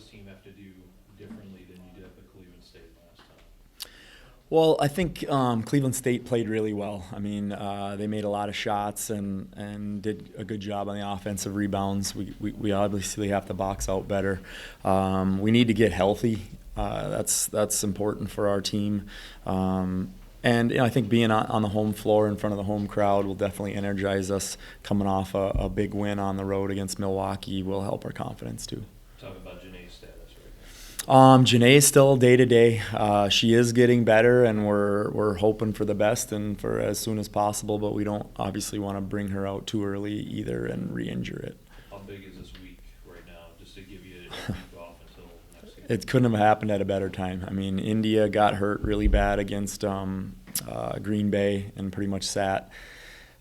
this team have to do differently than you did up at Cleveland State last time? Well, I think Cleveland State played really well. I mean, they made a lot of shots and did a good job on the offensive rebounds. We obviously have to box out better. We need to get healthy. That's important for our team. And I think being on the home floor in front of the home crowd will definitely energize us. Coming off a big win on the road against Milwaukee will help our confidence too. Talk about Janae's status right Janae is still day to day. She is getting better, and we're hoping for the best and for as soon as possible. But we don't obviously want to bring her out too early either and re-injure it. now. How big is this week right now, just to give you a week off until next game? It couldn't have happened at a better time. I mean, India got hurt really bad against Green Bay and pretty much sat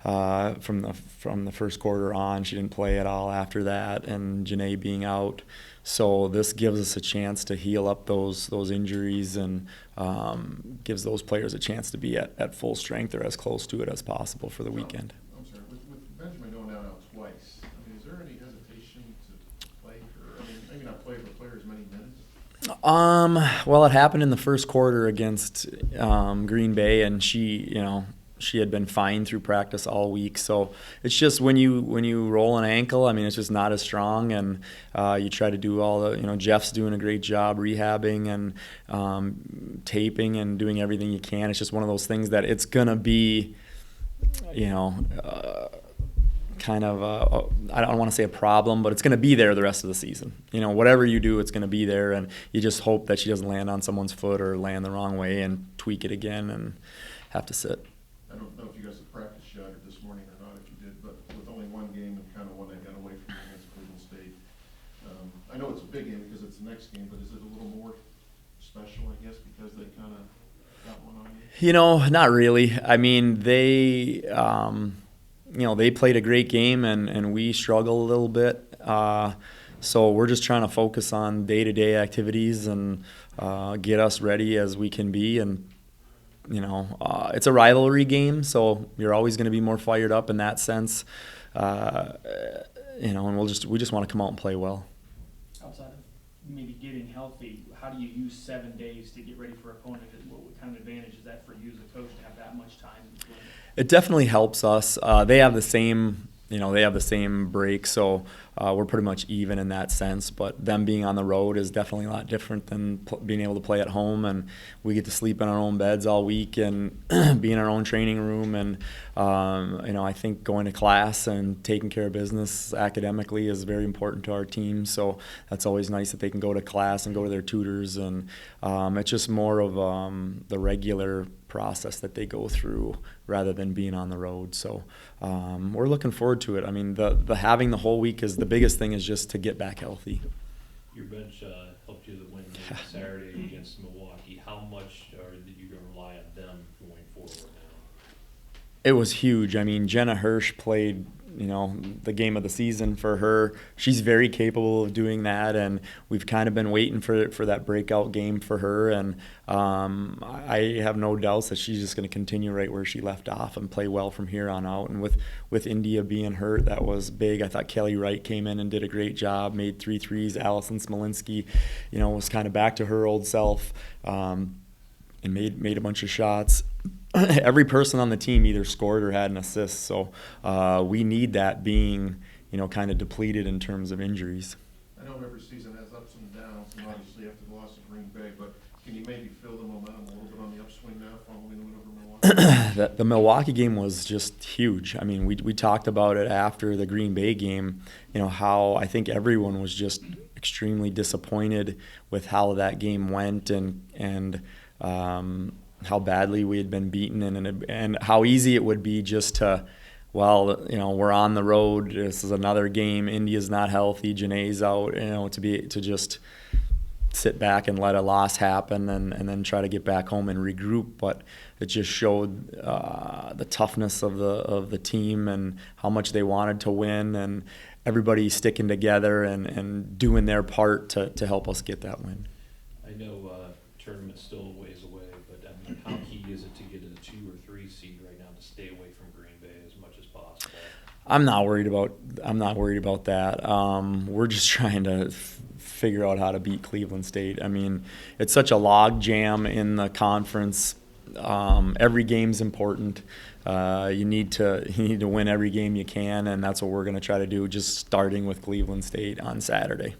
from the first quarter on. She didn't play at all after that, and Janae being out. So this gives us a chance to heal up those injuries and gives those players a chance to be at full strength or as close to it as possible for the weekend. I'm sorry, with Benjamin going down now twice, I mean, is there any hesitation to play for, I mean, maybe not play, but play as many minutes? Well, it happened in the first quarter against Green Bay, and she had been fine through practice all week. So it's just when you roll an ankle, I mean, it's just not as strong, and you try to do all the, Jeff's doing a great job rehabbing and taping and doing everything you can. It's just one of those things that it's gonna be, kind of I don't want to say a problem, but it's going to be there the rest of the season. Whatever you do, it's going to be there, and you just hope that she doesn't land on someone's foot or land the wrong way and tweak it again and have to sit. I don't know if you guys have practiced yet or this morning or not, if you did, but with only one game and kind of one that got away from you against Cleveland State, I know it's a big game because it's the next game, but is it a little more special, I guess, because they kind of got one on you? Not really. I mean, they played a great game, and we struggled a little bit. So we're just trying to focus on day-to-day activities and get us ready as we can be. And, it's a rivalry game, so you're always going to be more fired up in that sense. And we just want to come out and play well. Outside of maybe getting healthy, how do you use 7 days to get ready for an opponent? What kind of advantage is that for you as a coach to have that much time? It definitely helps us. They have the same, break, so we're pretty much even in that sense. But them being on the road is definitely a lot different than being able to play at home, and we get to sleep in our own beds all week and be in our own training room. And I think going to class and taking care of business academically is very important to our team. So that's always nice that they can go to class and go to their tutors, and it's just more of the regular process that they go through rather than being on the road. So we're looking forward to it. I mean, the having the whole week is the biggest thing, is just to get back healthy. Your bench helped you to win Saturday against Milwaukee. How much are you going to rely on them going forward now? It was huge. I mean, Jenna Hirsch played, the game of the season for her. She's very capable of doing that, and we've kind of been waiting for that breakout game for her. And I have no doubts that she's just going to continue right where she left off and play well from here on out. And with India being hurt, that was big. I thought Kelly Wright came in and did a great job, made 3 threes. Allison Smolinski, was kind of back to her old self, and made a bunch of shots. Every person on the team either scored or had an assist, so we need that being, kind of depleted in terms of injuries. I know every season has ups and downs, and obviously after the loss of Green Bay, but can you maybe feel the momentum a little bit on the upswing now following the win over Milwaukee? The Milwaukee game was just huge. I mean, we talked about it after the Green Bay game, how I think everyone was just extremely disappointed with how that game went and how badly we had been beaten and how easy it would be just to, we're on the road. This is another game. India's not healthy. Janae's out. To just sit back and let a loss happen and then try to get back home and regroup. But it just showed the toughness of the team and how much they wanted to win, and everybody sticking together and doing their part to help us get that win. I know tournament's still a ways away, but I mean, how key is it to get a 2 or 3 seed right now to stay away from Green Bay as much as possible? I'm not worried about that. We're just trying to figure out how to beat Cleveland State. I mean, it's such a log jam in the conference. Every game's important. You need to win every game you can, and that's what we're going to try to do, just starting with Cleveland State on Saturday.